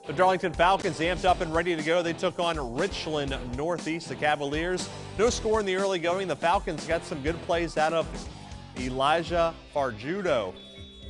The Darlington Falcons amped up and ready to go. They took on Richland Northeast, the Cavaliers. No score in the early going. The Falcons got some good plays out of Elijah Farjudo.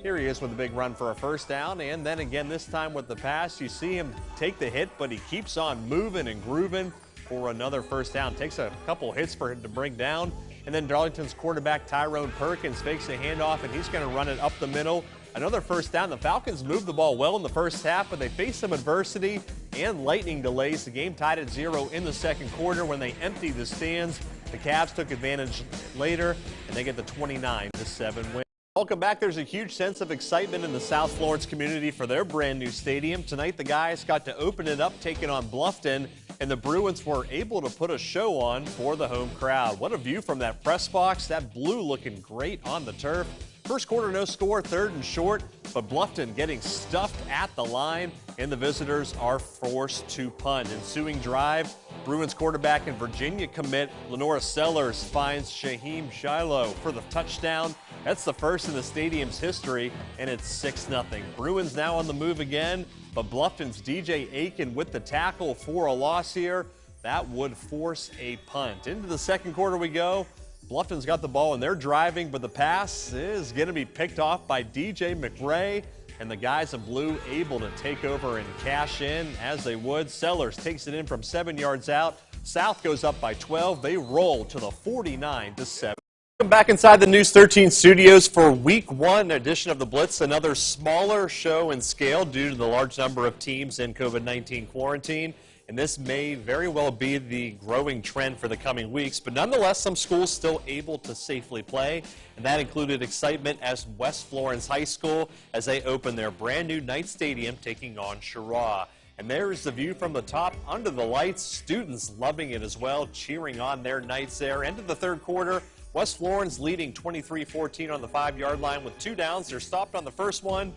Here he is with a big run for a first down, and then again this time with the pass. You see him take the hit, but he keeps on moving and grooving for another first down. Takes a couple hits for him to bring down, and then Darlington's quarterback Tyrone Perkins fakes a handoff, and he's going to run it up the middle. Another first down. The Falcons moved the ball well in the first half, but they faced some adversity and lightning delays. The game tied at 0 in the second quarter when they emptied the stands. The Cavs took advantage later, and they get the 29-7 win. Welcome back. There's a huge sense of excitement in the South Florence community for their brand new stadium. Tonight, the guys got to open it up, taking on Bluffton, and the Bruins were able to put a show on for the home crowd. What a view from that press box. That blue looking great on the turf. First quarter, no score, third and short, but Bluffton getting stuffed at the line, and the visitors are forced to punt. Ensuing drive, Bruins quarterback and Virginia commit Lenora Sellers finds Shaheem Shiloh for the touchdown. That's the first in the stadium's history, and it's 6-0. Bruins now on the move again, but Bluffton's DJ Aiken with the tackle for a loss here. That would force a punt. Into the second quarter we go. Bluffton's got the ball and they're driving, but the pass is going to be picked off by DJ McRae, and the guys in blue able to take over and cash in as they would. Sellers takes it in from 7 yards out. South goes up by 12. They roll to the 49-7. Welcome back inside the News 13 studios for Week 1 edition of the Blitz. Another smaller show in scale due to the large number of teams in COVID-19 quarantine. And this may very well be the growing trend for the coming weeks. But nonetheless, some schools still able to safely play. And that included excitement as West Florence High School as they open their brand new night stadium taking on Cheraw. And there's the view from the top under the lights. Students loving it as well, cheering on their Knights there. End of the third quarter, West Florence leading 23-14 on the 5-yard line with 2 downs. They're stopped on the first one,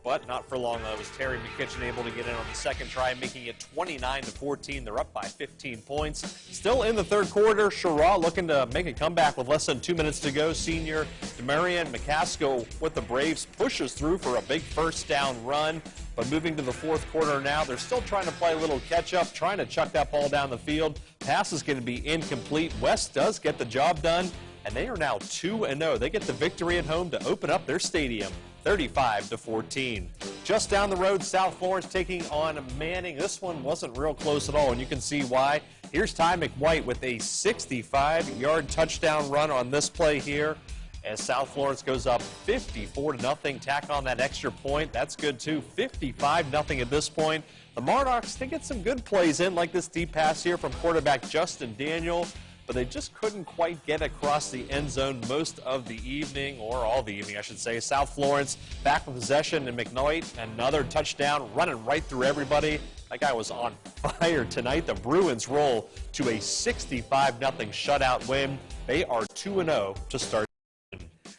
but not for long, though. It was Terry McKitchen able to get in on the second try, making it 29-14. They're up by 15 points. Still in the third quarter, Cheraw looking to make a comeback with less than 2 minutes to go. Senior Demarion McCaskill with the Braves pushes through for a big first down run. But moving to the fourth quarter now, they're still trying to play a little catch-up, trying to chuck that ball down the field. Pass is going to be incomplete. West does get the job done, and they are now 2-0. They get the victory at home to open up their stadium. 35-14. Just down the road, South Florence taking on Manning. This one wasn't real close at all, and you can see why. Here's Ty McWhite with a 65-yard touchdown run on this play here as South Florence goes up 54-0. Tack on that extra point. That's good, too. 55-0 at this point. The Monarchs, they get some good plays in, like this deep pass here from quarterback Justin Daniel, but they just couldn't quite get across the end zone most of the evening, or all the evening, I should say. South Florence back with possession, and McKnight, another touchdown, running right through everybody. That guy was on fire tonight. The Bruins roll to a 65-0 shutout win. They are 2-0 to start.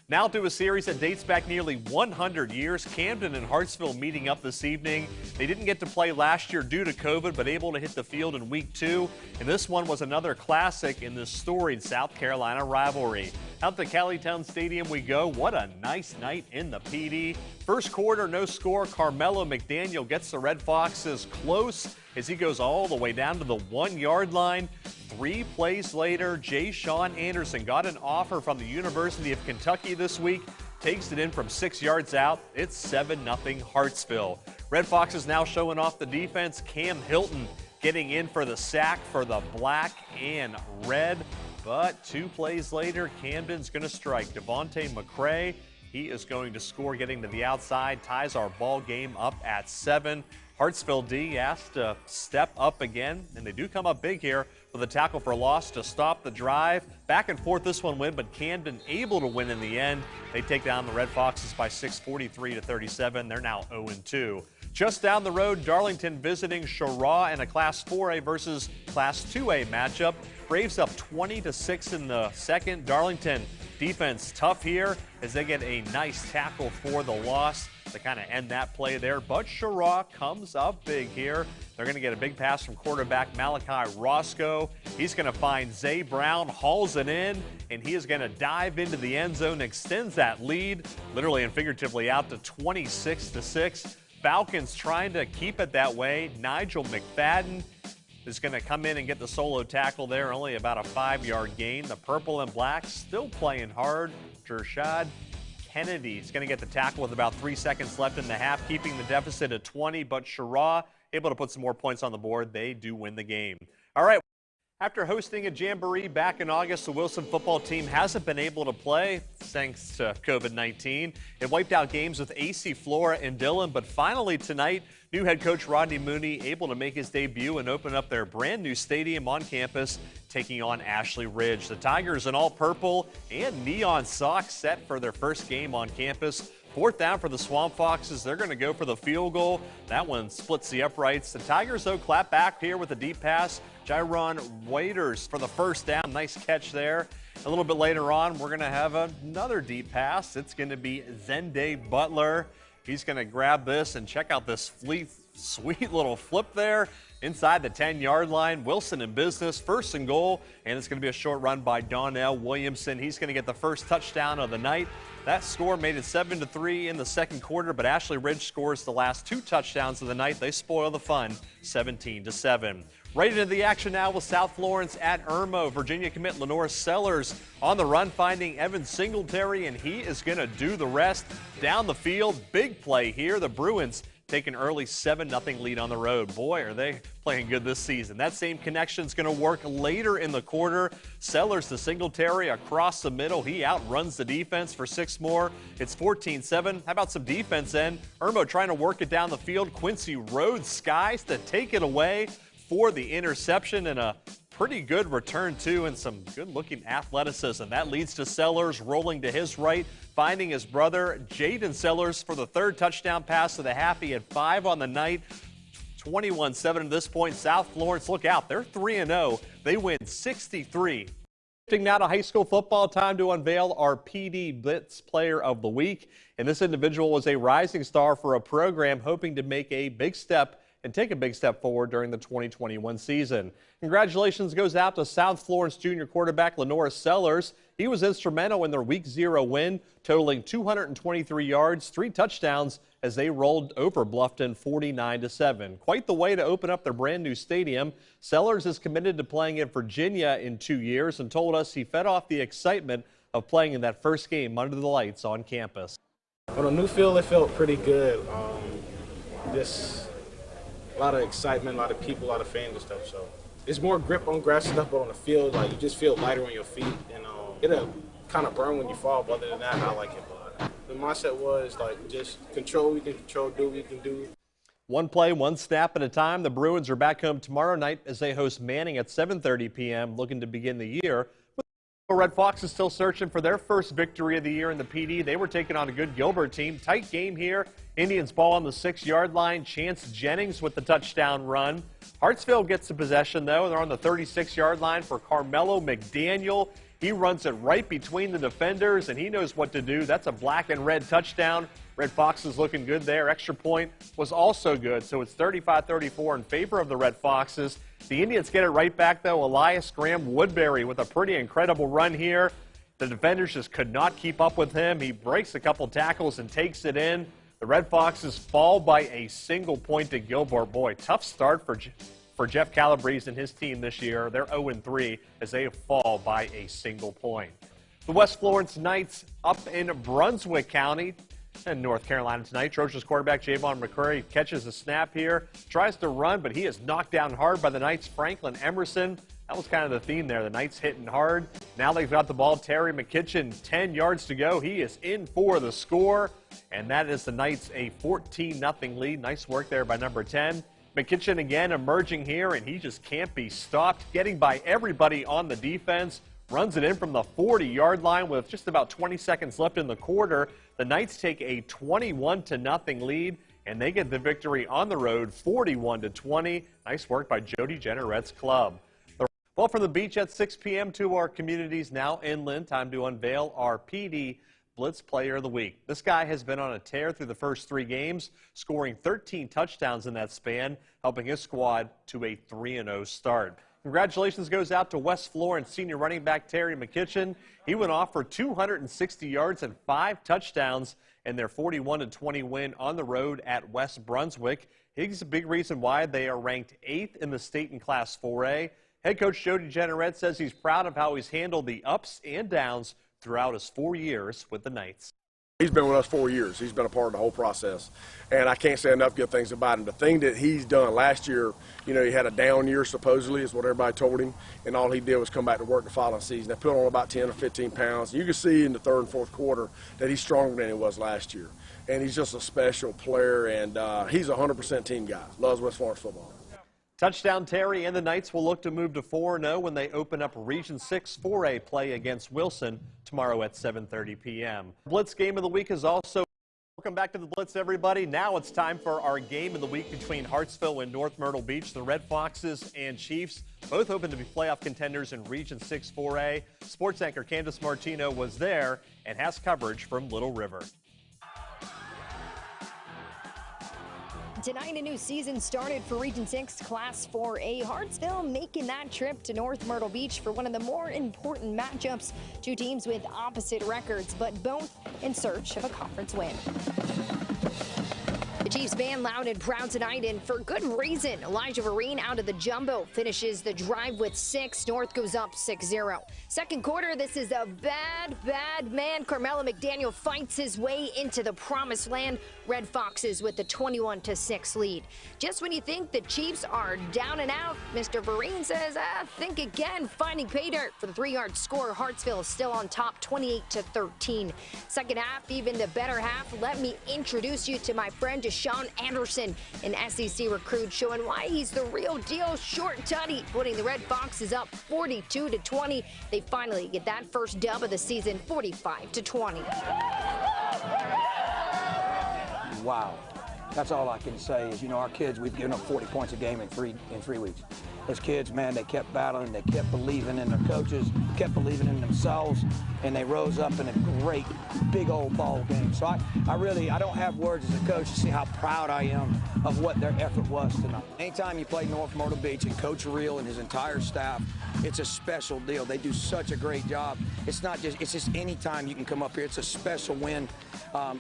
Now to a series that dates back nearly 100 years. Camden and Hartsville meeting up this evening. They didn't get to play last year due to COVID, but able to hit the field in week 2. And this one was another classic in this storied South Carolina rivalry. Out to Callitown Stadium we go. What a nice night in the PD. First quarter, no score. Carmelo McDaniel gets the Red Foxes close as he goes all the way down to the 1-yard line. 3 plays later, Jay Sean Anderson got an offer from the University of Kentucky this week. Takes it in from 6 yards out. It's 7-0 Hartsville. Red Foxes now showing off the defense. Cam Hilton getting in for the sack for the black and red. But 2 plays later, Camden's going to strike. Devontae McCrae, he is going to score, getting to the outside, ties our ball game up at 7. Hartsville D asked to step up again, and they do come up big here with a tackle for loss to stop the drive. Back and forth this one win, but Camden able to win in the end. They take down the Red Foxes by 6, 43-37. They're now 0-2. Just down the road, Darlington visiting Cheraw in a Class 4A versus Class 2A matchup. Braves up 20-6 in the second. Darlington defense tough here as they get a nice tackle for the loss to kind of end that play there. But Cheraw comes up big here. They're going to get a big pass from quarterback Malachi Roscoe. He's going to find Zay Brown, hauls it in, and he is going to dive into the end zone, extends that lead, literally and figuratively, out to 26-6. Falcons trying to keep it that way. Nigel McFadden is going to come in and get the solo tackle there, only about a 5-yard gain. The purple and black still playing hard. Jershad Kennedy is going to get the tackle with about 3 seconds left in the half, keeping the deficit at 20, but Shara able to put some more points on the board. They do win the game. All right. After hosting a jamboree back in August, the Wilson football team hasn't been able to play thanks to COVID-19. It wiped out games with AC Flora and Dillon, but finally tonight, new head coach Rodney Mooney able to make his debut and open up their brand new stadium on campus, taking on Ashley Ridge. The Tigers in all purple and neon socks set for their first game on campus. 4th down for the Swamp Foxes. They're going to go for the field goal. That one splits the uprights. The Tigers, though, clap back here with a deep pass. Jaron Waiters for the first down. Nice catch there. A little bit later on, we're going to have another deep pass. It's going to be Zende Butler. He's going to grab this and check out this sweet little flip there inside the 10-yard line. Wilson in business, 1st and goal, and it's going to be a short run by Donnell Williamson. He's going to get the first touchdown of the night. That score made it 7-3 in the second quarter, but Ashley Ridge scores the last 2 touchdowns of the night. They spoil the fun, 17-7. Right into the action now with South Florence at Irmo. Virginia commit Lenore Sellers on the run, finding Evan Singletary, and he is going to do the rest down the field. Big play here. The Bruins take an early 7-0 lead on the road. Boy, are they playing good this season. That same connection is going to work later in the quarter. Sellers to Singletary across the middle. He outruns the defense for 6 more. It's 14-7. How about some defense then? Irmo trying to work it down the field. Quincy Rhodes skies to take it away for the interception, and a pretty good return too, and some good-looking athleticism. That leads to Sellers rolling to his right, finding his brother Jaden Sellers for the 3rd touchdown pass of the half. He had 5 on the night. 21-7 at this point. South Florence, look out. They're 3-0. They win 63. Shifting now to high school football, time to unveil our PD Blitz Player of the Week. And this individual was a rising star for a program hoping to make a big step and take a big step forward during the 2021 season. Congratulations goes out to South Florence junior quarterback Lenore Sellers. He was instrumental in their Week 0 win, totaling 223 yards, 3 touchdowns as they rolled over Bluffton 49-7. Quite the way to open up their brand new stadium. Sellers is committed to playing in Virginia in 2 years and told us he fed off the excitement of playing in that first game under the lights on campus. On a new field, it felt pretty good. Just a lot of excitement, a lot of people, a lot of fans and stuff. So it's more grip on grass and stuff, but on the field, like, you just feel lighter on your feet, and it'll kind of burn when you fall. But other than that, I like it. But the mindset was like just control what we can control, do what we can do. One play, one snap at a time. The Bruins are back home tomorrow night as they host Manning at 7:30 p.m. looking to begin the year. The Red Foxes still searching for their first victory of the year in the PD. They were taking on a good Gilbert team. Tight game here. Indians ball on the 6-yard line. Chance Jennings with the touchdown run. Hartsville gets the possession, though. They're on the 36-yard line for Carmelo McDaniel. He runs it right between the defenders, and he knows what to do. That's a black and red touchdown. Red Foxes looking good there. Extra point was also good, so it's 35-34 in favor of the Red Foxes. The Indians get it right back, though. Elias Graham Woodbury with a pretty incredible run here. The defenders just could not keep up with him. He breaks a couple tackles and takes it in. The Red Foxes fall by a single point to Gilbert. Boy, tough start for Jeff Calabrese and his team this year. They're 0-3 as they fall by a single point. The West Florence Knights up in Brunswick County and North Carolina tonight. Trojans quarterback Javon McCurry catches a snap here, tries to run, but he is knocked down hard by the Knights' Franklin Emerson. That was kind of the theme there. The Knights hitting hard. Now they've got the ball. Terry McKitchen, 10 yards to go. He is in for the score, and that is the Knights a 14-0 lead. Nice work there by number 10. McKitchen again emerging here, and he just can't be stopped. Getting by everybody on the defense. Runs it in from the 40-yard line with just about 20 seconds left in the quarter. The Knights take a 21-0 lead, and they get the victory on the road, 41-20. Nice work by Jody Jenneret's club. Well, from the beach at 6 p.m. to our communities now inland, time to unveil our PD Blitz Player of the Week. This guy has been on a tear through the first 3 games, scoring 13 touchdowns in that span, helping his squad to a 3-0 start. Congratulations goes out to West Florence senior running back Terry McKitchen. He went off for 260 yards and 5 touchdowns in their 41-20 win on the road at West Brunswick. Higgs, a big reason why they are ranked 8th in the state in Class 4A. Head coach Jody Jeanneret says he's proud of how he's handled the ups and downs throughout his 4 years with the Knights. He's been with us 4 years. He's been a part of the whole process, and I can't say enough good things about him. The thing that he's done last year, you know, he had a down year supposedly, is what everybody told him, and all he did was come back to work the following season. They put on about 10 or 15 pounds. You can see in the third and fourth quarter that he's stronger than he was last year, and he's just a special player, and he's a 100% team guy. Loves West Florence football. Touchdown Terry and the Knights will look to move to 4-0 when they open up Region 6 4A play against Wilson tomorrow at 7:30 p.m. Blitz game of the week is also. Welcome back to the Blitz, everybody. Now it's time for our game of the week between Hartsville and North Myrtle Beach. The Red Foxes and Chiefs, both hoping to be playoff contenders in Region 6 4A. Sports anchor Candace Martino was there and has coverage from Little River. Tonight, a new season started for Region 6 Class 4A. Hartsville making that trip to North Myrtle Beach for one of the more important matchups. Two teams with opposite records, but both in search of a conference win. The Chiefs band loud and proud tonight, and for good reason. Elijah Vereen out of the jumbo finishes the drive with 6. North goes up 6-0. Second quarter, this is a bad man. Carmelo McDaniel fights his way into the promised land. Red Foxes with the 21-6 lead. Just when you think the Chiefs are down and out, Mr. Vereen says, think again, finding pay dirt for the 3-yard score. Hartsville is still on top, 28-13. Second half, even the better half. Let me introduce you to my friend Deshaun Anderson, an SEC recruit, showing why he's the real deal. Short tutty, putting the Red Foxes up 42-20. They finally get that first dub of the season, 45-20. Wow. That's all I can say is, you know, our kids, we've given up 40 points a game in three weeks. Those kids, man, they kept battling, they kept believing in their coaches, kept believing in themselves, and they rose up in a great, big old ball game. So I don't have words as a coach to see how proud I am of what their effort was tonight. Anytime you play North Myrtle Beach and Coach Reel and his entire staff, it's a special deal. They do such a great job. It's just any time you can come up here, it's a special win,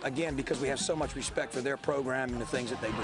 again, because we have so much respect for their program and the things that they do.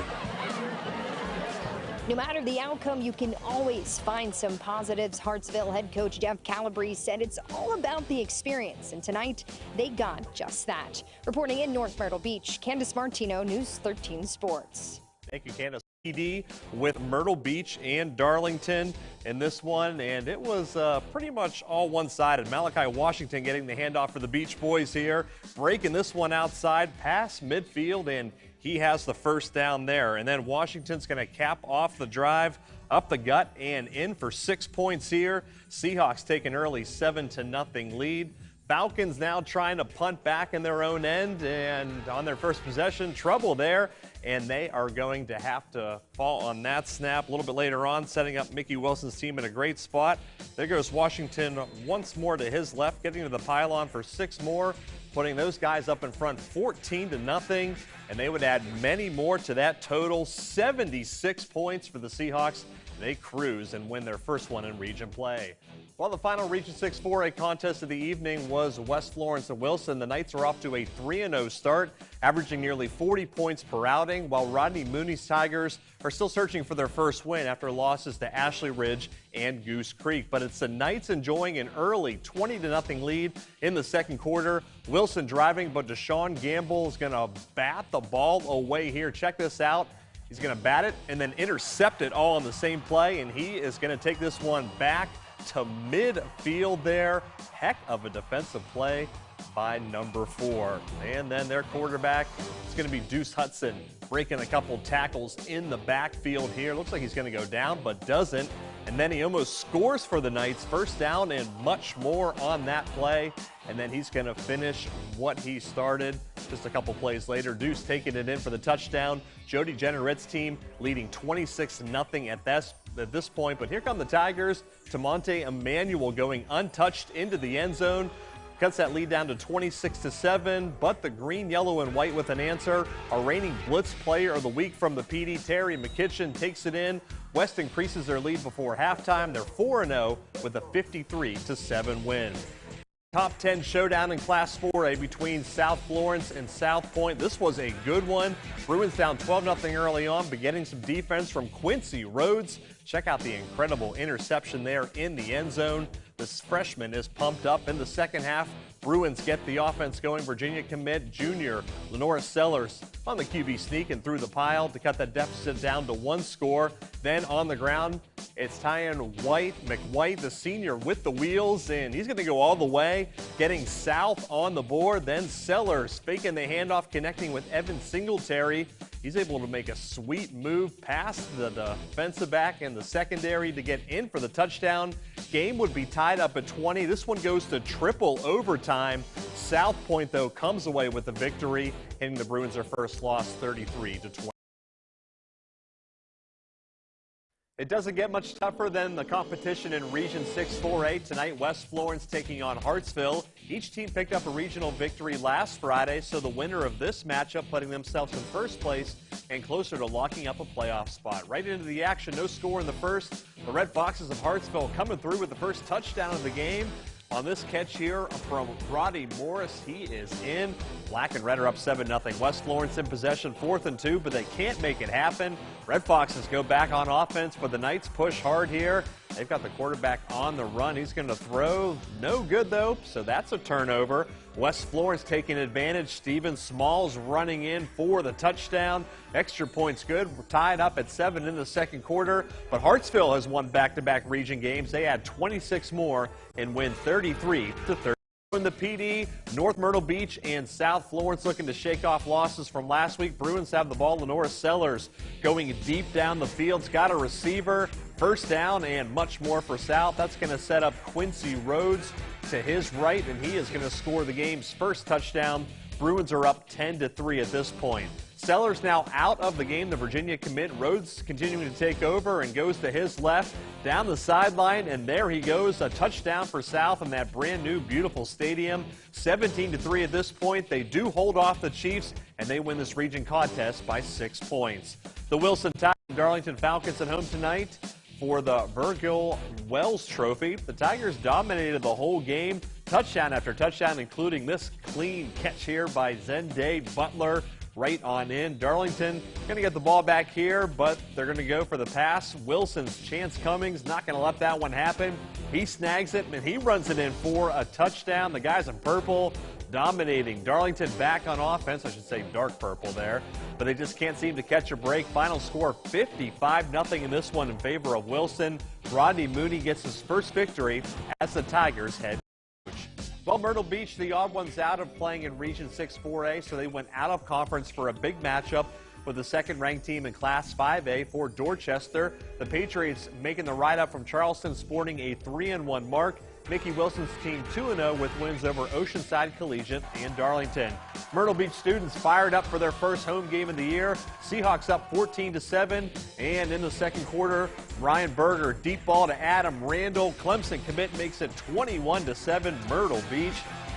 No matter the outcome, you can always find some positives. Hartsville head coach Jeff Calabrese said it's all about the experience, and tonight they got just that. Reporting in North Myrtle Beach, Candace Martino, News 13 Sports. Thank you, Candace. PD with Myrtle Beach and Darlington in this one, and it was pretty much all one-sided. Malachi Washington getting the handoff for the Beach Boys here, breaking this one outside, past midfield, and he has the first down there. And then Washington's going to cap off the drive, up the gut, and in for 6 points here. Seahawks take an early 7-0 lead. Falcons now trying to punt back in their own end, and on their first possession, trouble there, and they are going to have to fall on that snap a little bit later on, setting up Mickey Wilson's team in a great spot. There goes Washington once more to his left, getting to the pylon for 6 more, putting those guys up in front 14-0, and they would add many more to that total. 76 points for the Seahawks. They cruise and win their first one in region play. Well, the final Region 6 4A contest of the evening was West Florence and Wilson. The Knights are off to a 3-0 start, averaging nearly 40 points per outing, while Rodney Mooney's Tigers are still searching for their first win after losses to Ashley Ridge and Goose Creek. But it's the Knights enjoying an early 20-0 lead in the second quarter. Wilson driving, but Deshaun Gamble is going to bat the ball away here. Check this out. He's going to bat it and then intercept it all on the same play, and he is going to take this one back to midfield there. Heck of a defensive play by number 4. And then their quarterback is going to be Deuce Hudson, breaking a couple tackles in the backfield here. Looks like he's going to go down, but doesn't. And then he almost scores for the Knights. First down and much more on that play. And then he's going to finish what he started just a couple plays later. Deuce taking it in for the touchdown. Jody Jenneret's team leading 26-0 at this point. But here come the Tigers. Tamonte Emmanuel going untouched into the end zone. Cuts that lead down to 26-7, but the green, yellow, and white with an answer. Our reigning Blitz player of the week from the PD, Terry McKitchen, takes it in. West increases their lead before halftime. They're 4-0 with a 53-7 win. Top 10 showdown in Class 4A between South Florence and South Point. This was a good one. Bruins down 12-0 early on, but getting some defense from Quincy Rhodes. Check out the incredible interception there in the end zone. This freshman is pumped up in the second half. Bruins get the offense going. Virginia commit junior Lenora Sellers on the QB sneak and through the pile to cut that deficit down to 1 score. Then on the ground, it's Tyan McWhite, the senior, with the wheels, and he's going to go all the way, getting South on the board. Then Sellers faking the handoff, connecting with Evan Singletary. He's able to make a sweet move past the defensive back and the secondary to get in for the touchdown. Game would be tied up at 20. This one goes to triple overtime. South Point, though, comes away with the victory, hitting the Bruins their first loss 33-20. It doesn't get much tougher than the competition in Region 6 4A. Tonight, West Florence taking on Hartsville. Each team picked up a regional victory last Friday, so the winner of this matchup putting themselves in first place and closer to locking up a playoff spot. Right into the action, no score in the first. The Red Foxes of Hartsville coming through with the first touchdown of the game. On this catch here from Roddy Morris, he is in. Black and Red are up 7-0. West Florence in possession, 4th and 2, but they can't make it happen. Red Foxes go back on offense, but the Knights push hard here. They've got the quarterback on the run. He's going to throw. No good, though, so that's a turnover. West Florence taking advantage. Steven Smalls running in for the touchdown. Extra points good. We're tied up at 7 in the second quarter, but Hartsville has won back-to-back region games. They add 26 more and win 33-30. In the PD, North Myrtle Beach and South Florence looking to shake off losses from last week. Bruins have the ball. Lenora Sellers going deep down the field. Got a receiver, first down, and much more for South. That's going to set up Quincy Rhodes to his right, and he is going to score the game's first touchdown. Bruins are up 10-3 at this point. Sellers now out of the game. The Virginia commit. Rhodes continuing to take over and goes to his left down the sideline, and there he goes. A touchdown for South in that brand new beautiful stadium. 17-3 at this point. They do hold off the Chiefs, and they win this region contest by 6 points. The Wilson Tigers and Darlington Falcons at home tonight for the Virgil Wells Trophy. The Tigers dominated the whole game, touchdown after touchdown, including this clean catch here by Zenday Butler. Right on in. Darlington going to get the ball back here, but they're going to go for the pass. Wilson's Chance Cummings not going to let that one happen. He snags it, and he runs it in for a touchdown. The guys in purple dominating. Darlington back on offense. I should say dark purple there, but they just can't seem to catch a break. Final score 55-0 in this one in favor of Wilson. Rodney Mooney gets his first victory as the Tigers head. Well, Myrtle Beach, the odd ones out of playing in Region 6 4A, so they went out of conference for a big matchup with the second-ranked team in Class 5A for Dorchester. The Patriots making the ride up from Charleston, sporting a 3-1 mark. Mickey Wilson's team 2-0 with wins over Oceanside Collegiate and Darlington. Myrtle Beach students fired up for their first home game of the year. Seahawks up 14-7, and in the second quarter, Ryan Berger deep ball to Adam Randall. Clemson commit makes it 21-7. Myrtle Beach.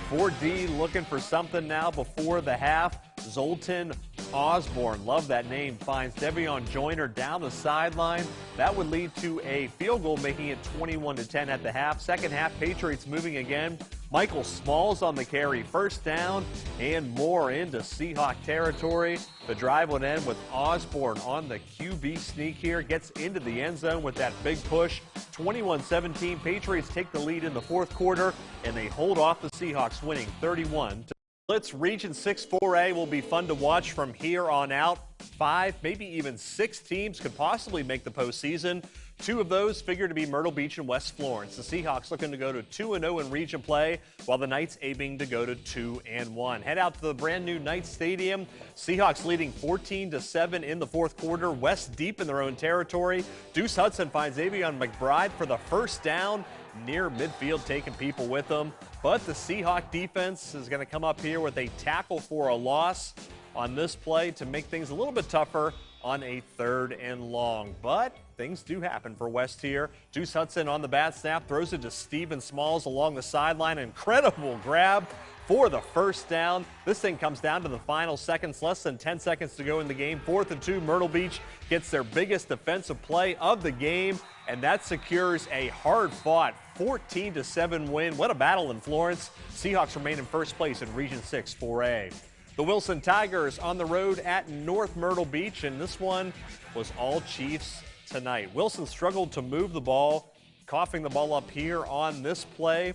4D looking for something now before the half. Zoltan Osborne, love that name, finds Devion Joyner down the sideline. That would lead to a field goal, making it 21-10 at the half. Second half, Patriots moving again. Michael Smalls on the carry, first down, and more into Seahawk territory. The drive would end with Osborne on the QB sneak here, gets into the end zone with that big push. 21-17, Patriots take the lead in the fourth quarter, and they hold off the Seahawks, winning 31. Blitz Region 6 4A will be fun to watch from here on out. 5, maybe even 6 teams could possibly make the postseason. 2 of those figure to be Myrtle Beach and West Florence. The Seahawks looking to go to 2-0 in region play, while the Knights aiming to go to 2-1. Head out to the brand new Knights Stadium. Seahawks leading 14-7 in the fourth quarter. West deep in their own territory. Deuce Hudson finds Avion McBride for the first down near midfield, taking people with them. But the Seahawk defense is going to come up here with a tackle for a loss on this play to make things a little bit tougher on a 3rd and long. But things do happen for West here. Deuce Hudson on the bat snap, throws it to Steven Smalls along the sideline. Incredible grab for the first down. This thing comes down to the final seconds, less than 10 seconds to go in the game. 4th and 2, Myrtle Beach gets their biggest defensive play of the game, and that secures a hard-fought 14-7 win. What a battle in Florence. Seahawks remain in first place in Region 6 4A. The Wilson Tigers on the road at North Myrtle Beach, and this one was all Chiefs tonight. Wilson struggled to move the ball, coughing the ball up here on this play.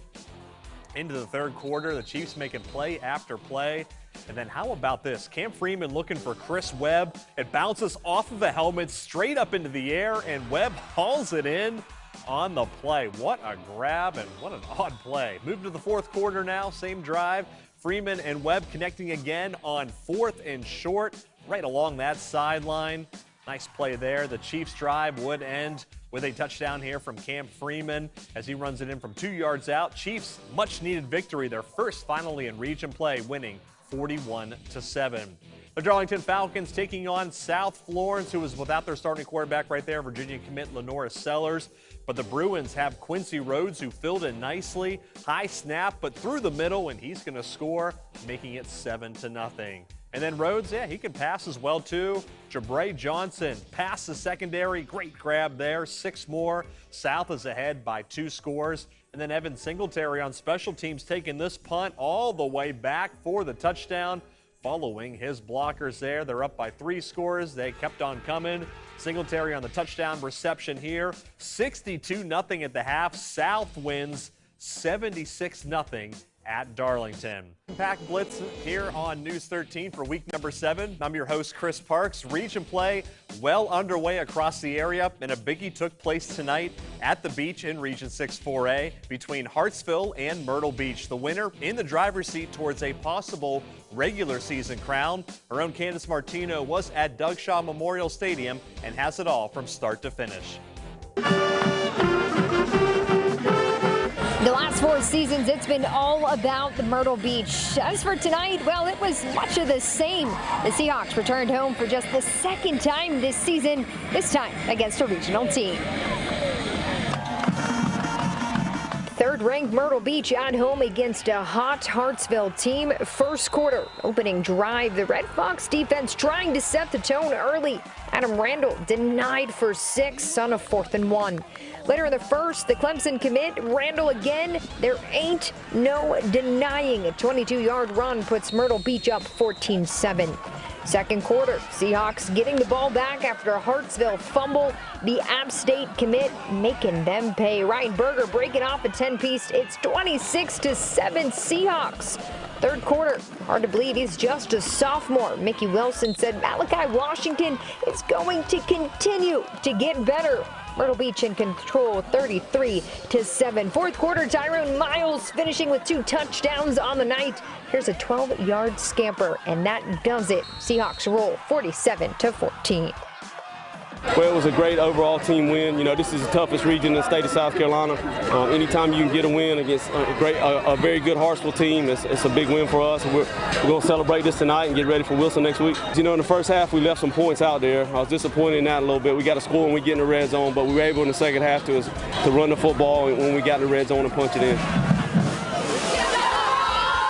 Into the third quarter, the Chiefs making play after play. And then how about this? Cam Freeman looking for Chris Webb. It bounces off of the helmet straight up into the air, and Webb hauls it in on the play. What a grab and what an odd play. Move to the fourth quarter now, same drive. Freeman and Webb connecting again on 4th and short, right along that sideline. Nice play there. The Chiefs' drive would end with a touchdown here from Cam Freeman as he runs it in from 2 yards out. Chiefs, much-needed victory, their first finally in region play, winning 41-7. The Darlington Falcons taking on South Florence, who was without their starting quarterback right there, Virginia commit Lenora Sellers. But the Bruins have Quincy Rhodes, who filled in nicely. High snap, but through the middle, and he's going to score, making it 7-0. And then Rhodes, yeah, he can pass as well, too. Jabray Johnson past the secondary. Great grab there. 6 more. South is ahead by 2 scores. And then Evan Singletary on special teams taking this punt all the way back for the touchdown. Following his blockers there, they're up by 3 scores. They kept on coming. Singletary on the touchdown reception here. 62-0 at the half. South wins 76-0 at Darlington. Impact Blitz here on News 13 for week number 7. I'm your host, Chris Parks. Region play well underway across the area, and a biggie took place tonight at the beach in Region 6 4A between Hartsville and Myrtle Beach. The winner in the driver's seat towards a possible regular season crown. Our own Candace Martino was at Doug Shaw Memorial Stadium and has it all from start to finish. The last 4 seasons, it's been all about the Myrtle Beach. As for tonight, well, it was much of the same. The Seahawks returned home for just the 2nd time this season, this time against a regional team. 3rd-ranked Myrtle Beach at home against a hot Hartsville team. First quarter, opening drive. The Red Fox defense trying to set the tone early. Adam Randall denied for 6 on a 4th and 1. Later in the first, the Clemson commit, Randall again. There ain't no denying. A 22-yard run puts Myrtle Beach up 14-7. Second quarter, Seahawks getting the ball back after a Hartsville fumble. The App State commit making them pay. Ryan Berger breaking off a 10-piece. It's 26-7 Seahawks. Third quarter, hard to believe he's just a sophomore. Mickey Wilson said Malachi Washington is going to continue to get better. Myrtle Beach in control 33-7. Fourth quarter, Tyrone Miles finishing with 2 touchdowns on the night. Here's a 12-yard scamper, and that does it. Seahawks roll 47-14. Well, it was a great overall team win. You know, this is the toughest region in the state of South Carolina. Anytime you can get a win against a very good Hartsville team, it's a big win for us. We're going to celebrate this tonight and get ready for Wilson next week. You know, in the first half, we left some points out there. I was disappointed in that a little bit. We got to score when we get in the red zone, but we were able in the second half to run the football when we got in the red zone and punch it in.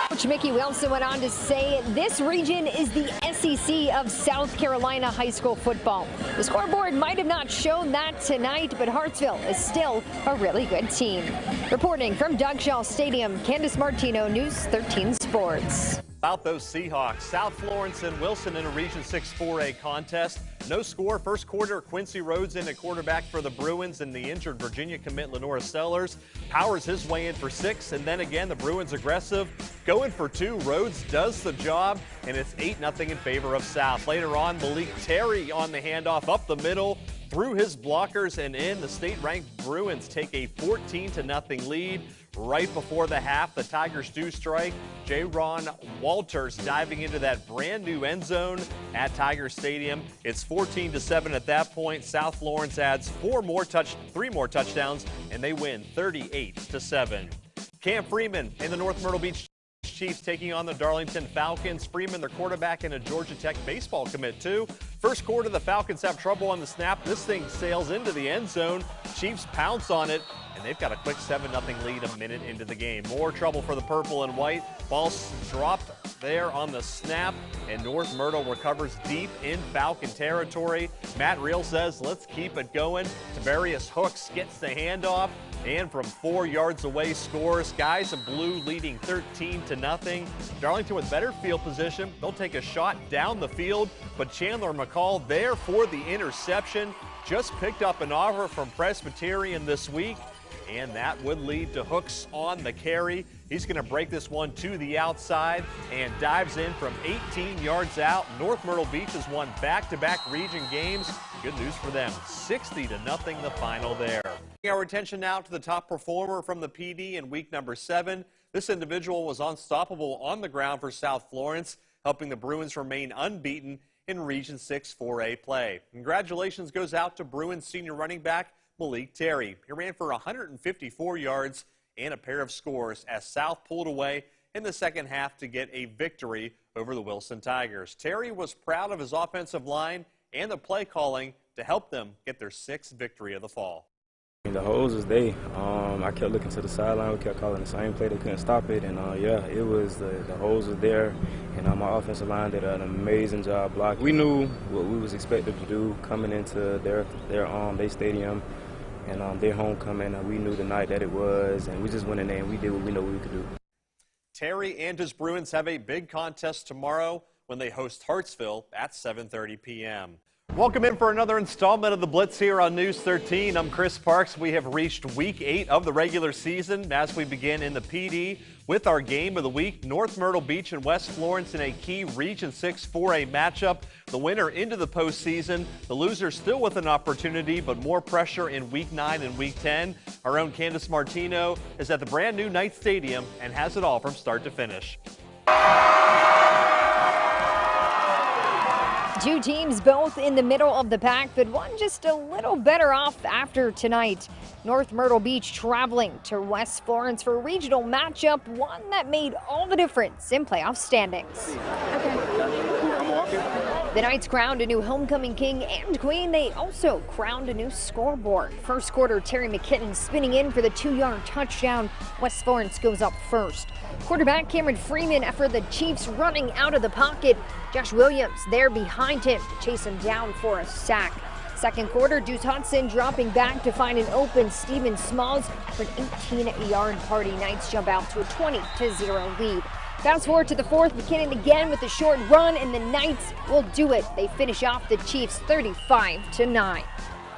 Coach Mickey Wilson went on to say this region is the SEC of South Carolina high school football. The scoreboard might have not shown that tonight, but Hartsville is still a really good team. Reporting from Doug Shaw Stadium, Candace Martino, News 13 Sports. About those Seahawks, South Florence and Wilson in a Region 6 4A contest. No score. First quarter, Quincy Rhodes in at quarterback for the Bruins, and the injured Virginia commit Lenora Sellers powers his way in for 6, and then again the Bruins aggressive, going for 2. Rhodes does the job, and it's 8-0 in favor of South. Later on, Malik Terry on the handoff up the middle, through his blockers and in. The state-ranked Bruins take a 14-0 lead. Right before the half, the Tigers do strike. J-Ron Walters diving into that brand new end zone at Tiger Stadium. It's 14-7 at that point. South Florence adds 3 more touchdowns, and they win 38-7. Cam Freeman in the North Myrtle Beach Chiefs taking on the Darlington Falcons. Freeman, their quarterback, and a Georgia Tech baseball commit too. First quarter, the Falcons have trouble on the snap. This thing sails into the end zone. Chiefs pounce on it, and they've got a quick 7-0 lead a minute into the game. More trouble for the purple and white. Ball dropped there on the snap, and North Myrtle recovers deep in Falcon territory. Matt Reel says, let's keep it going. Tavarius Hooks gets the handoff, and from 4 yards away scores. Guys in blue leading 13-0. Darlington with better field position. They'll take a shot down the field, but Chandler McCall there for the interception. Just picked up an offer from Presbyterian this week, and that would lead to Hooks on the carry. He's going to break this one to the outside and dives in from 18 yards out. North Myrtle Beach has won back-to-back region games. Good news for them, 60-0 the final there. Our attention now to the top performer from the PD in week number 7. This individual was unstoppable on the ground for South Florence, helping the Bruins remain unbeaten in Region 6 4A play. Congratulations goes out to Bruins senior running back Malik Terry. He ran for 154 yards and a pair of scores as South pulled away in the second half to get a victory over the Wilson Tigers. Terry was proud of his offensive line and the play calling to help them get their 6th victory of the fall. The holes was they. I kept looking to the sideline. We kept calling the same play. They couldn't stop it. And, yeah, it was the holes was there. And my offensive line did an amazing job blocking. We knew what we was expected to do coming into their stadium and their homecoming. And we knew the night that it was. And we just went in there and we did what we know we could do. Terry and his Bruins have a big contest tomorrow when they host Hartsville at 7:30 p.m. Welcome in for another installment of the Blitz here on News 13. I'm Chris Parks. We have reached week 8 of the regular season as we begin in the PD with our game of the week. North Myrtle Beach and West Florence in a key Region 6 4A matchup. The winner into the postseason. The loser still with an opportunity, but more pressure in week 9 and week 10. Our own Candace Martino is at the brand new Knight Stadium and has it all from start to finish. Two teams both in the middle of the pack, but one just a little better off after tonight. North Myrtle Beach traveling to West Florence for a regional matchup, one that made all the difference in playoff standings. The Knights crowned a new homecoming king and queen. They also crowned a new scoreboard. First quarter, Terry McKinnon spinning in for the 2-yard touchdown. West Florence goes up first. Quarterback Cameron Freeman after the Chiefs running out of the pocket. Josh Williams there behind him to chase him down for a sack. Second quarter, Deuce Hudson dropping back to find an open Steven Smalls for an 18-yard party. Knights jump out to a 20-0 lead. Fast forward to the fourth, McKinnon again with a short run, and the Knights will do it. They finish off the Chiefs 35-9.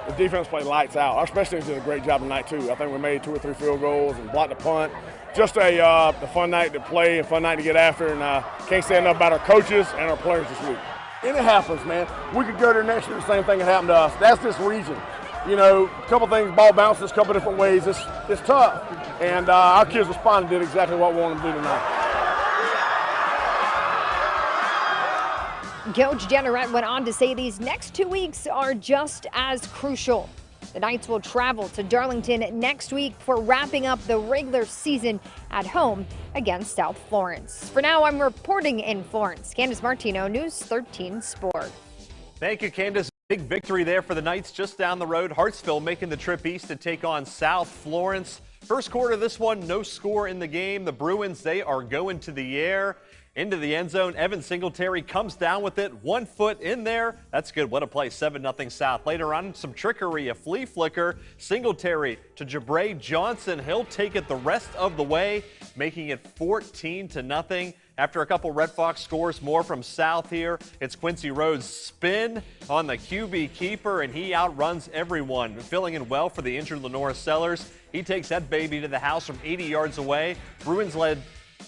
The defense played lights out. Our special teams did a great job tonight, too. I think we made 2 or 3 field goals and blocked the punt. Just a fun night to play and fun night to get after, and can't say enough about our coaches and our players this week. And it happens, man. We could go there next year, the same thing that happened to us. That's this region. You know, a couple things, ball bounces a couple different ways. It's tough. And our kids responded and did exactly what we wanted them to do tonight. Coach Jenneret went on to say these next 2 weeks are just as crucial. The Knights will travel to Darlington next week for wrapping up the regular season at home against South Florence. For now, I'm reporting in Florence. Candace Martino, News 13 Sport. Thank you, Candace. Big victory there for the Knights just down the road. Hartsville making the trip east to take on South Florence. First quarter, this one, no score in the game. The Bruins, they are going to the air. Into the end zone, Evan Singletary comes down with it, 1 foot in there. That's good. What a play, 7-0 South. Later on, some trickery, a flea flicker. Singletary to Jabray Johnson. He'll take it the rest of the way, making it 14-0. After a couple Red Fox scores more from South here, it's Quincy Rhodes' spin on the QB keeper, and he outruns everyone. Filling in well for the injured Lenora Sellers. He takes that baby to the house from 80 yards away. Bruins led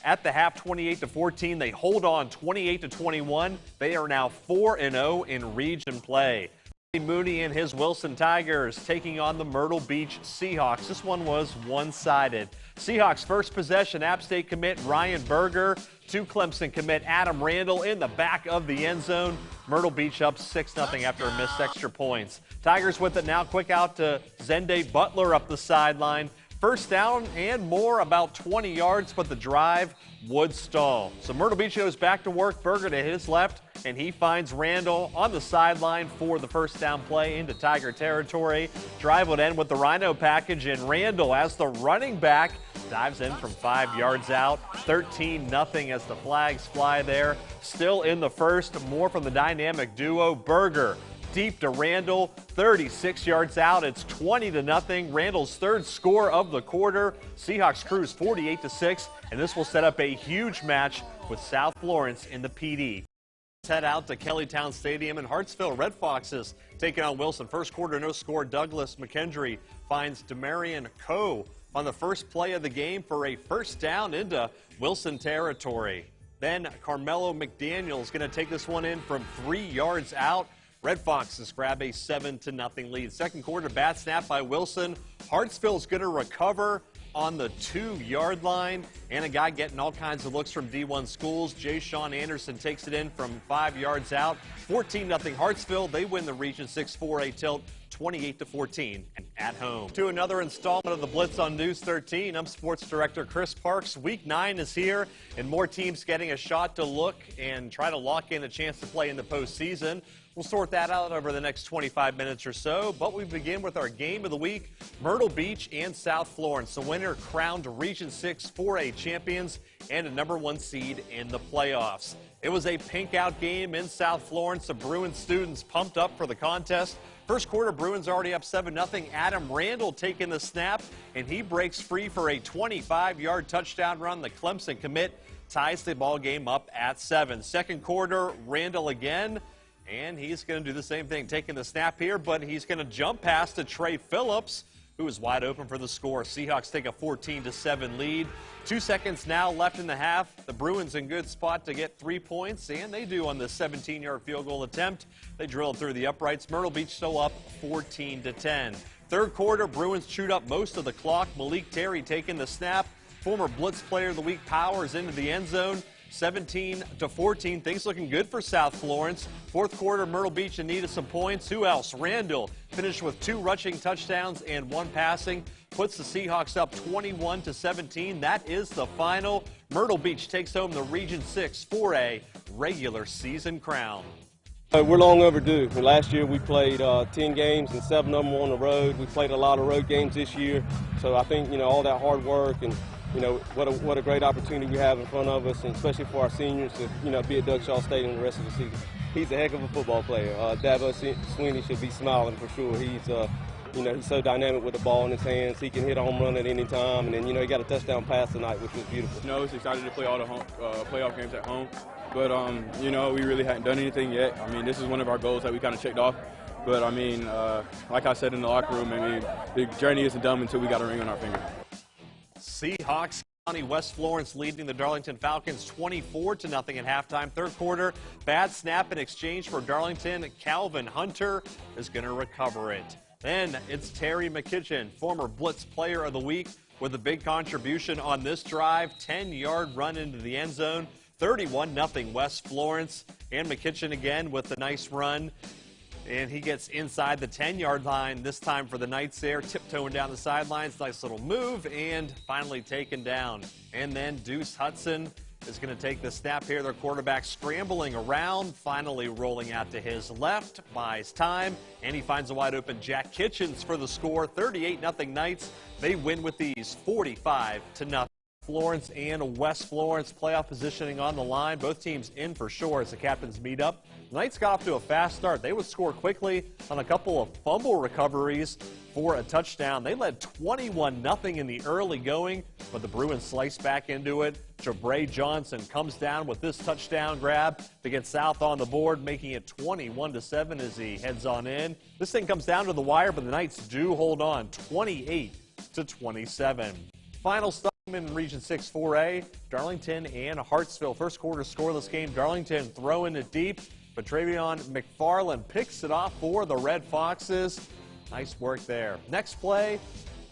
at the half 28-14. They hold on 28-21. They are now 4-0 in region play. Mooney and his Wilson Tigers taking on the Myrtle Beach Seahawks. This one was one-sided. Seahawks first possession, App State commit Ryan Berger to Clemson commit Adam Randall in the back of the end zone. Myrtle Beach up 6-0 after a missed extra points. Tigers with it now, quick out to Zende Butler up the sideline. First down and more, about 20 yards, but the drive would stall. So Myrtle Beach goes back to work. Berger to his left, and he finds Randall on the sideline for the first down play into Tiger territory. Drive would end with the Rhino package, and Randall, as the running back, dives in from 5 yards out. 13-0 as the flags fly there. Still in the first, more from the dynamic duo. Berger deep to Randall, 36 yards out. It's 20-0. Randall's third score of the quarter. Seahawks cruise 48-6, and this will set up a huge match with South Florence in the PD. Let's head out to Kellytown Stadium in Hartsville. Red Foxes taking on Wilson. First quarter, no score. Douglas McKendry finds Demarion Coe on the first play of the game for a first down into Wilson territory. Then Carmelo McDaniel is going to take this one in from 3 yards out. Red Foxes grab a 7-0 lead. Second quarter, bad snap by Wilson. Hartsville's going to recover on the 2-yard line, and a guy getting all kinds of looks from D1 schools. Jay Sean Anderson takes it in from 5 yards out. 14-0 Hartsville. They win the Region 6 4A tilt 28-14 and at home. To another installment of the Blitz on News 13. I'm Sports Director Chris Parks. Week 9 is here, and more teams getting a shot to look and try to lock in a chance to play in the postseason. We'll sort that out over the next 25 minutes or so, but we begin with our game of the week. Myrtle Beach and South Florence. The winner crowned Region 6 4A champions and a #1 seed in the playoffs. It was a pink-out game in South Florence. The Bruins students pumped up for the contest. First quarter, Bruins already up 7-0. Adam Randall taking the snap, and he breaks free for a 25-yard touchdown run. The Clemson commit ties the ball game up at 7. Second quarter, Randall again. And he's going to do the same thing, taking the snap here, but he's going to jump past to Trey Phillips, who is wide open for the score. Seahawks take a 14-7 lead. 2 seconds now left in the half. The Bruins in good spot to get 3 points, and they do on the 17-yard field goal attempt. They drilled through the uprights. Myrtle Beach still up 14-10. Third quarter, Bruins chewed up most of the clock. Malik Terry taking the snap. Former Blitz Player of the Week powers into the end zone. 17-14. Things looking good for South Florence. Fourth quarter, Myrtle Beach in need of some points. Who else? Randall finished with 2 rushing touchdowns and 1 passing. Puts the Seahawks up 21-17. That is the final. Myrtle Beach takes home the Region 6 4A regular season crown. We're long overdue. Last year we played 10 games and 7 of them on the road. We played a lot of road games this year. So I think, all that hard work and what a great opportunity we have in front of us, and especially for our seniors to, be at Doug Shaw Stadium the rest of the season. He's a heck of a football player. Dabo Sweeney should be smiling for sure. He's, he's so dynamic with the ball in his hands. He can hit a home run at any time, and then, he got a touchdown pass tonight, which was beautiful. It's excited to play all the playoff games at home, but, we really hadn't done anything yet. This is one of our goals that we kind of checked off. But, like I said in the locker room, the journey isn't done until we got a ring on our finger. Seahawks County West Florence leading the Darlington Falcons 24-0 at halftime. Third quarter, bad snap in exchange for Darlington. Calvin Hunter is going to recover it. Then it's Terry McKitchen, former Blitz Player of the Week, with a big contribution on this drive. 10-yard run into the end zone. 31-0 West Florence. And McKitchen again with the nice run. And he gets inside the 10-yard line this time for the Knights there, tiptoeing down the sidelines. Nice little move, and finally taken down. And then Deuce Hudson is going to take the snap here. Their quarterback scrambling around, finally rolling out to his left, buys time, and he finds a wide open Jack Kitchens for the score. 38-0 Knights. They win with these 45-0. Florence and West Florence playoff positioning on the line. Both teams in for sure as the captains meet up. The Knights got off to a fast start. They would score quickly on a couple of fumble recoveries for a touchdown. They led 21-0 in the early going, but the Bruins sliced back into it. Jabray Johnson comes down with this touchdown grab to get South on the board, making it 21-7 as he heads on in. This thing comes down to the wire, but the Knights do hold on, 28-27. Final stop in Region 6 4A, Darlington and Hartsville. First quarter scoreless game. Darlington throwing it deep, but Travion McFarland picks it off for the Red Foxes. Nice work there. Next play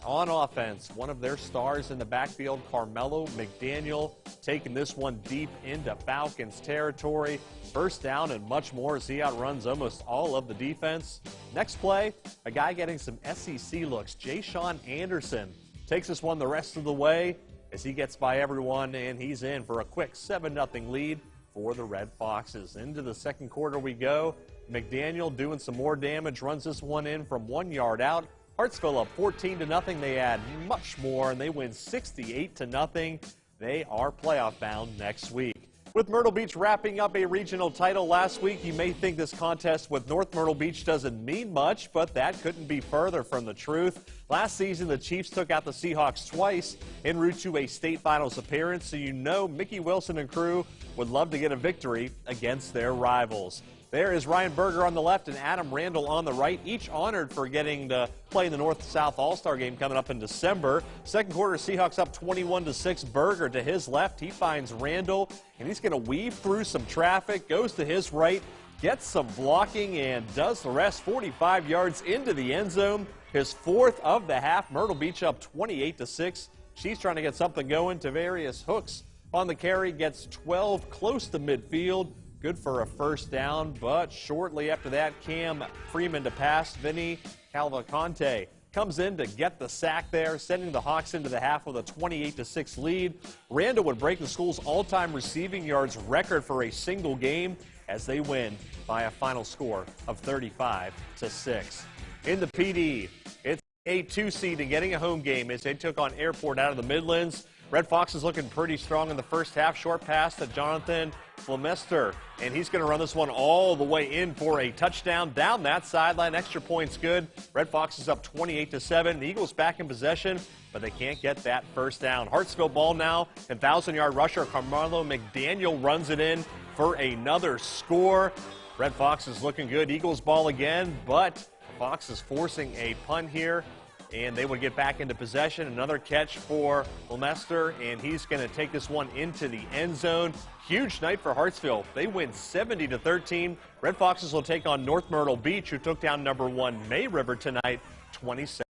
on offense, one of their stars in the backfield, Carmelo McDaniel, taking this one deep into Falcons territory. First down and much more as he outruns almost all of the defense. Next play, a guy getting some SEC looks, Jay Sean Anderson, takes this one the rest of the way as he gets by everyone, and he's in for a quick 7-0 lead for the Red Foxes. Into the second quarter we go. McDaniel doing some more damage, runs this one in from 1 yard out. Hartsville up 14-0. They add much more, and they win 68-0. They are playoff bound next week. With Myrtle Beach wrapping up a regional title last week, you may think this contest with North Myrtle Beach doesn't mean much, but that couldn't be further from the truth. Last season, the Chiefs took out the Seahawks twice en route to a state finals appearance, so you know Mickey Wilson and crew would love to get a victory against their rivals. There is Ryan Berger on the left and Adam Randall on the right, each honored for getting to play in the North-South All-Star game coming up in December. Second quarter, Seahawks up 21-6. Berger to his left. He finds Randall, and he's going to weave through some traffic, goes to his right, gets some blocking, and does the rest 45 yards into the end zone. His fourth of the half. Myrtle Beach up 28-6. She's trying to get something going. Tavarius Hooks on the carry, gets 12 close to midfield. Good for a first down, but shortly after that, Cam Freeman to pass. Vinny Calvaconte comes in to get the sack there, sending the Hawks into the half with a 28-6 lead. Randall would break the school's all-time receiving yards record for a single game as they win by a final score of 35-6. In the PD, it's a 2 seed and getting a home game as they took on Airport out of the Midlands. Red Fox is looking pretty strong in the first half. Short pass to Jonathan Flemester, and he's going to run this one all the way in for a touchdown down that sideline. Extra points good. Red Fox is up 28-7. The Eagles back in possession, but they can't get that first down. Hartsville ball now, and 1,000-yard rusher Carmelo McDaniel runs it in for another score. Red Fox is looking good. Eagles ball again, but Fox is forcing a punt here, and they would get back into possession. Another catch for Lemester, and he's going to take this one into the end zone. Huge night for Hartsville. They win 70-13. Red Foxes will take on North Myrtle Beach, who took down #1 May River tonight, 27.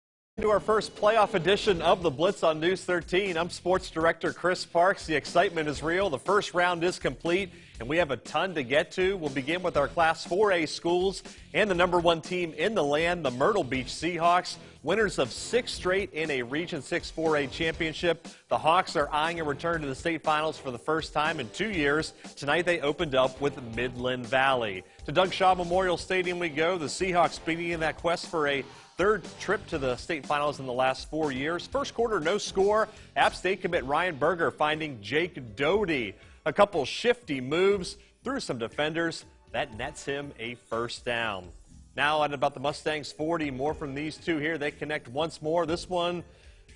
To our first playoff edition of the Blitz on News 13. I'm Sports Director Chris Parks. The excitement is real. The first round is complete, and we have a ton to get to. We'll begin with our Class 4A schools and the #1 team in the land, the Myrtle Beach Seahawks, winners of 6 straight in a Region 6 4A championship. The Hawks are eyeing a return to the state finals for the first time in 2 years. Tonight they opened up with Midland Valley. To Doug Shaw Memorial Stadium we go. The Seahawks beginning that quest for a third trip to the state finals in the last 4 years. First quarter, no score. App State commit Ryan Berger finding Jake Doty. A couple shifty moves through some defenders. That nets him a first down. Now at about the Mustangs 40, more from these two here. They connect once more. This one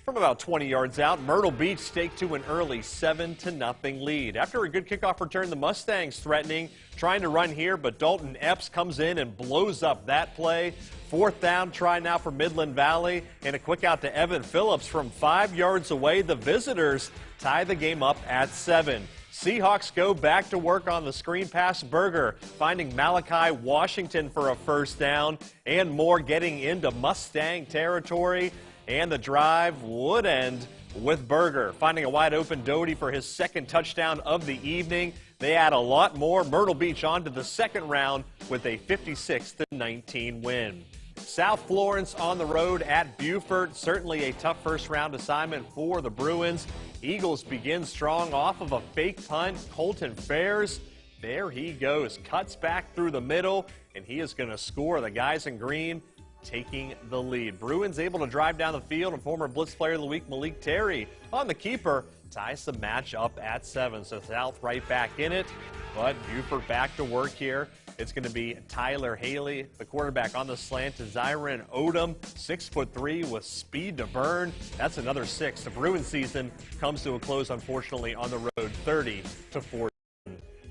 from about 20 yards out. Myrtle Beach take to an early 7-0 lead. After a good kickoff return, the Mustangs threatening, trying to run here, but Dalton Epps comes in and blows up that play. Fourth down try now for Midland Valley, and a quick out to Evan Phillips from 5 yards away. The visitors tie the game up at 7. Seahawks go back to work on the screen pass. Berger finding Malachi Washington for a first down, and more getting into Mustang territory. And the drive would end with Berger finding a wide open Doty for his second touchdown of the evening. They add a lot more. Myrtle Beach on to the second round with a 56-19 win. South Florence on the road at Beaufort. Certainly a tough first round assignment for the Bruins. Eagles begin strong off of a fake punt. Colton Fairs, there he goes. Cuts back through the middle, and he is going to score. The guys in green taking the lead. Bruins able to drive down the field, and former Blitz Player of the Week Malik Terry on the keeper ties the match up at 7. So South right back in it, but Beaufort back to work here. It's going to be Tyler Haley, the quarterback on the slant, to Zyron Odom, 6'3" with speed to burn. That's another 6. The Bruins season comes to a close, unfortunately, on the road, 30-14.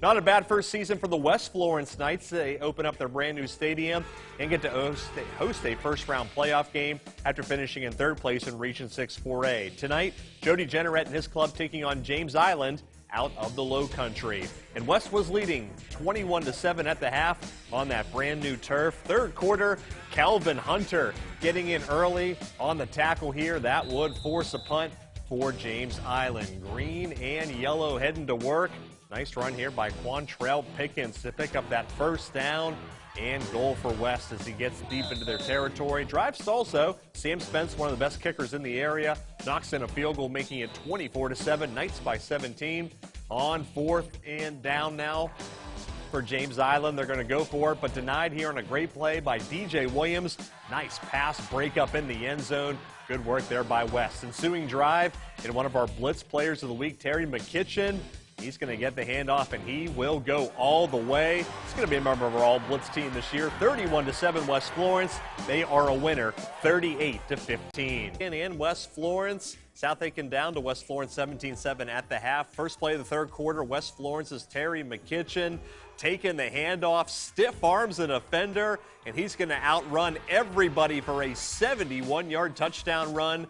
Not a bad first season for the West Florence Knights. They open up their brand new stadium and get to host a first-round playoff game after finishing in 3rd place in Region 6 4A. Tonight, Jody Jenneret and his club taking on James Island out of the Low Country. And West was leading 21-7 at the half on that brand new turf. Third quarter, Calvin Hunter getting in early on the tackle here. That would force a punt for James Island. Green and yellow heading to work. Nice run here by Quantrell Pickens to pick up that first down. and goal for West as he gets deep into their territory. Drives also. Sam Spence, one of the best kickers in the area, knocks in a field goal, making it 24-7. Knights by 17 on 4th and down now for James Island. They're going to go for it, but denied here on a great play by DJ Williams. Nice pass break up in the end zone. Good work there by West. Ensuing drive, and one of our Blitz players of the week, Terry McKitchen. He's going to get the handoff, and he will go all the way. It's going to be a member of our all-Blitz team this year. 31-7 West Florence. They are a winner, 38-15. In West Florence, South Aiken down to West Florence 17-7 at the half. First play of the third quarter, West Florence's Terry McKitchen taking the handoff, stiff arms an offender, and he's going to outrun everybody for a 71-yard touchdown run,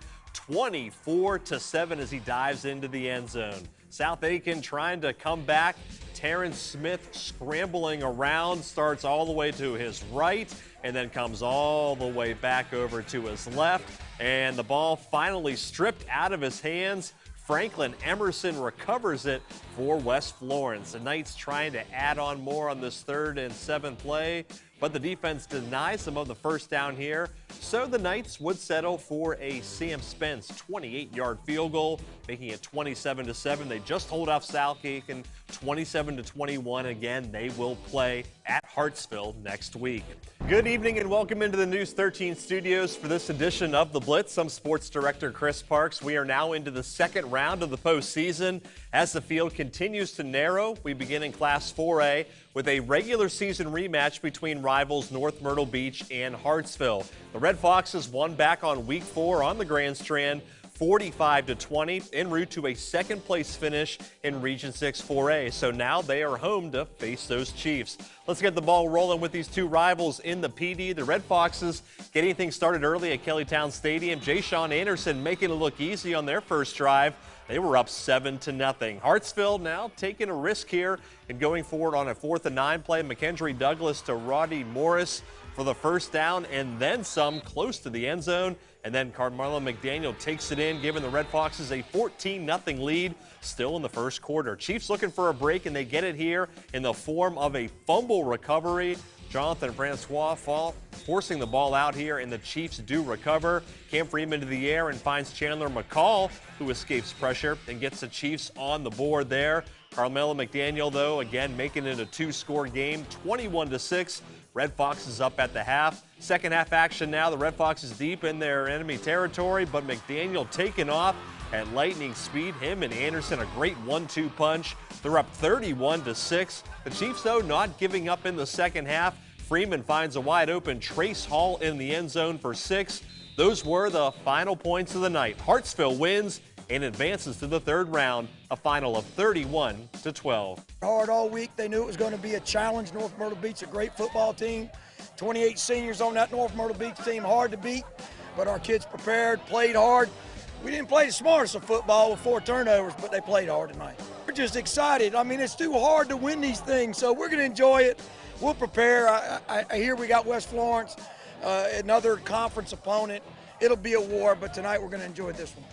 24-7 as he dives into the end zone. South Aiken trying to come back. Terrence Smith scrambling around, starts all the way to his right and then comes all the way back over to his left. And the ball finally stripped out of his hands. Franklin Emerson recovers it for West Florence. The Knights trying to add on more on this 3rd and 7th play, but the defense denies them of the first down here. So the Knights would settle for a Sam Spence 28-yard field goal, making it 27-7. They just hold off South Aiken 27-21. Again, they will play at Hartsville next week. Good evening and welcome into the News 13 studios for this edition of The Blitz. I'm Sports Director Chris Parks. We are now into the second round of the postseason. As the field continues to narrow, we begin in Class 4A with a regular season rematch between rivals North Myrtle Beach and Hartsville. The Red Foxes won back on week 4 on the Grand Strand, 45-20, en route to a second-place finish in Region 6 4A. So now they are home to face those Chiefs. Let's get the ball rolling with these two rivals in the PD. The Red Foxes getting things started early at Kellytown Stadium. Jay-Sean Anderson making it look easy on their first drive. They were up 7-0. Hartsville now taking a risk here and going forward on a 4th and 9 play. McKendry Douglas to Roddy Morris for the first down and then some close to the end zone. And then Carmelo McDaniel takes it in, giving the Red Foxes a 14-0 lead still in the first quarter. Chiefs looking for a break, and they get it here in the form of a fumble recovery. Jonathan Francois forcing the ball out here, and the Chiefs do recover. Cam Freeman to the air and finds Chandler McCall, who escapes pressure and gets the Chiefs on the board there. Carmelo McDaniel, though, again making it a 2-score game, 21-6. Red Foxes up at the half. Second half action now. The Red Foxes deep in their enemy territory, but McDaniel taking off at lightning speed. Him and Anderson, a great 1-2 punch. They're up 31-6. The Chiefs, though, not giving up in the second half. Freeman finds a wide open Trace Hall in the end zone for 6. Those were the final points of the night. Hartsville wins and advances to the 3rd round, a final of 31-12. Hard all week. They knew it was going to be a challenge. North Myrtle Beach, a great football team. 28 seniors on that North Myrtle Beach team, hard to beat, but our kids prepared, played hard. We didn't play the smartest of football with 4 turnovers, but they played hard tonight. We're just excited. I mean, it's too hard to win these things, so we're going to enjoy it. We'll prepare. I hear we got West Florence, another conference opponent. It'll be a war, but tonight we're going to enjoy this one.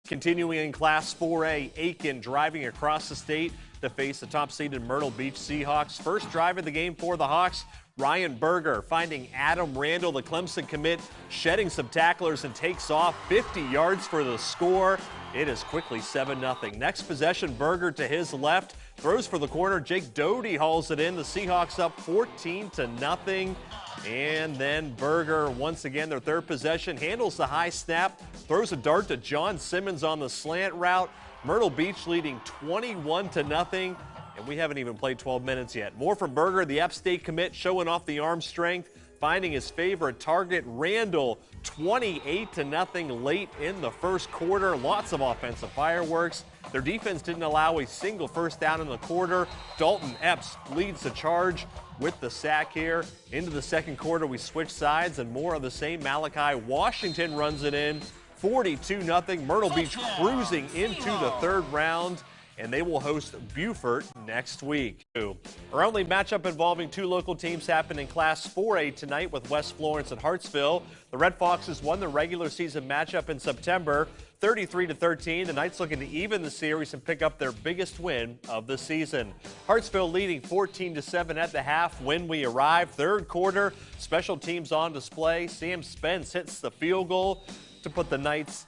Continuing in Class 4A, Aiken driving across the state to face the top-seeded Myrtle Beach Seahawks. First drive of the game for the Hawks, Ryan Berger finding Adam Randall, the Clemson commit, shedding some tacklers and takes off 50 yards for the score. It is quickly 7-0. Next possession, Berger to his left, throws for the corner. Jake Doty hauls it in. The Seahawks up 14-0. And then Berger, once again, their 3rd possession, handles the high snap, throws a dart to John Simmons on the slant route. Myrtle Beach leading 21-0, and we haven't even played 12 minutes yet. More from Berger, the App State commit, showing off the arm strength, finding his favorite target, Randall, 28-0 late in the first quarter. Lots of offensive fireworks. Their defense didn't allow a single first down in the quarter. Dalton Epps leads the charge with the sack here. Into the second quarter, we switch sides and more of the same. Malachi Washington runs it in, 42-0. Myrtle Beach cruising into the 3rd round, and they will host Beaufort next week. Our only matchup involving 2 local teams happened in Class 4A tonight with West Florence and Hartsville. The Red Foxes won the regular season matchup in September, 33-13. The Knights looking to even the series and pick up their biggest win of the season. Hartsville leading 14-7 at the half when we arrive. Third quarter, special teams on display. Sam Spence hits the field goal to put the Knights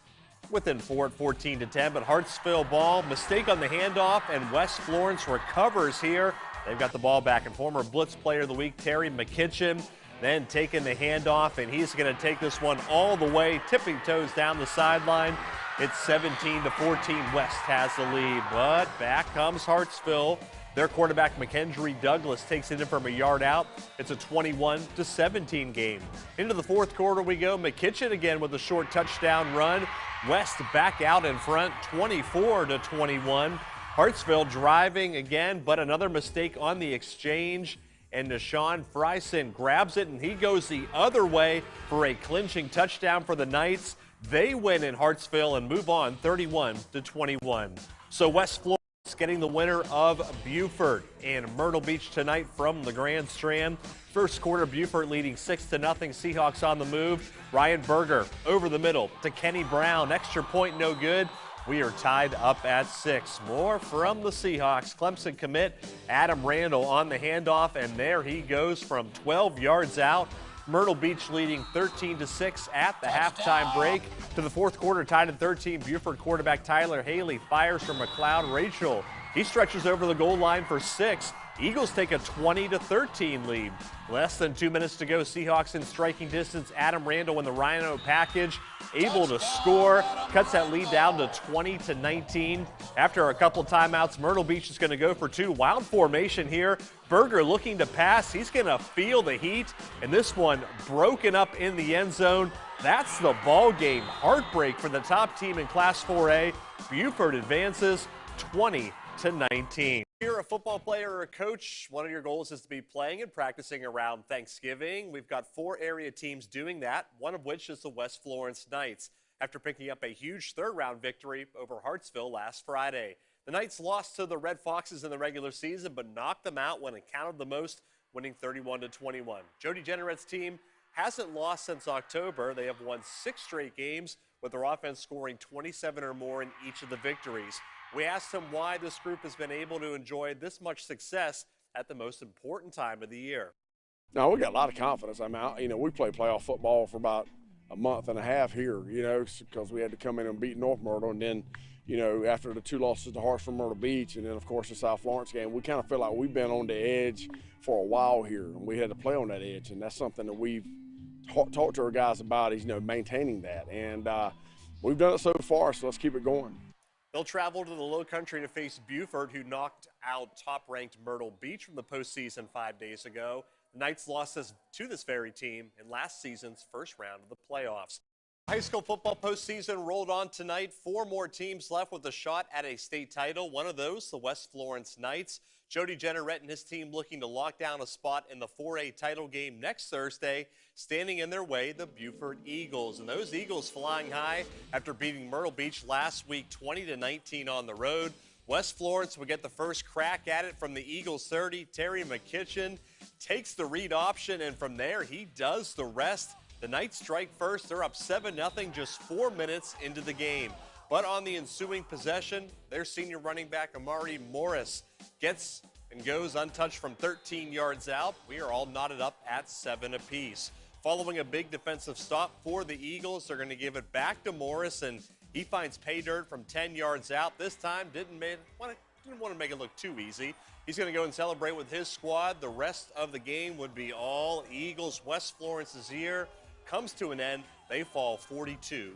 within 4 at 14-10, but Hartsville ball, mistake on the handoff, and West Florence recovers here. They've got the ball back, and former Blitz Player of the Week, Terry McKitchen, then taking the handoff, and he's going to take this one all the way, tipping toes down the sideline. It's 17-14. West has the lead, but back comes Hartsville. Their quarterback, McKendry Douglas, takes it in from a yard out. It's a 21-17 game. Into the fourth quarter we go. McKitchen again with a short touchdown run. West back out in front, 24-21. Hartsville driving again, but another mistake on the exchange. And Deshaun Fryson grabs it, and he goes the other way for a clinching touchdown for the Knights. They win in Hartsville and move on 31-21. So West Florence getting the winner of Buford and Myrtle Beach tonight from the Grand Strand. First quarter, Buford leading 6-0. Seahawks on the move. Ryan Berger over the middle to Kenny Brown. Extra point, no good. We are tied up at 6. More from the Seahawks. Clemson commit Adam Randall on the handoff, and there he goes from 12 yards out. Myrtle Beach leading 13-6 at the halftime break. To the fourth quarter, tied at 13. Buford quarterback Tyler Haley fires from McLeod Rachel. He stretches over the goal line for 6. Eagles take a 20-13 lead. Less than 2 minutes to go. Seahawks in striking distance. Adam Randall in the Rhino package, able to score, cuts that lead down to 20-19. After a couple timeouts, Myrtle Beach is going to go for 2. Wild formation here. Berger looking to pass. He's going to feel the heat, and this one broken up in the end zone. That's the ball game. Heartbreak for the top team in Class 4A. Buford advances 20-19. If you're a football player or a coach, one of your goals is to be playing and practicing around Thanksgiving. We've got 4 area teams doing that, one of which is the West Florence Knights, after picking up a huge third-round victory over Hartsville last Friday. The Knights lost to the Red Foxes in the regular season, but knocked them out when it counted the most, winning 31-21. Jody Jenneret's team hasn't lost since October. They have won 6 straight games, with their offense scoring 27 or more in each of the victories. We asked him why this group has been able to enjoy this much success at the most important time of the year. No, we got a lot of confidence. I mean, we played playoff football for about a month and a half here, because we had to come in and beat North Myrtle, and then, after the 2 losses to Hartsville, Myrtle Beach, and then, of course, the South Florence game, we kind of feel like we've been on the edge for a while here, and we had to play on that edge, and that's something that we've talked to our guys about is, maintaining that, and we've done it so far, so let's keep it going. They'll travel to the Low Country to face Buford, who knocked out top-ranked Myrtle Beach from the postseason 5 days ago. The Knights lost to this very team in last season's first round of the playoffs. High school football postseason rolled on tonight. 4 more teams left with a shot at a state title. One of those, the West Florence Knights. Jody Jenneret and his team looking to lock down a spot in the 4A title game next Thursday. Standing in their way, the Buford Eagles. And those Eagles flying high after beating Myrtle Beach last week 20-19 on the road. West Florence will get the first crack at it from the Eagles 30. Terry McKitchen takes the read option, and from there he does the rest. The Knights strike first. They're up 7-0 just 4 minutes into the game. But on the ensuing possession, their senior running back Amari Morris gets and goes untouched from 13 yards out. We are all knotted up at 7 apiece. Following a big defensive stop for the Eagles, they're going to give it back to Morris, and he finds pay dirt from 10 yards out. This time didn't want to make it look too easy. He's going to go and celebrate with his squad. The rest of the game would be all Eagles. West Florence's year comes to an end. They fall 42-10.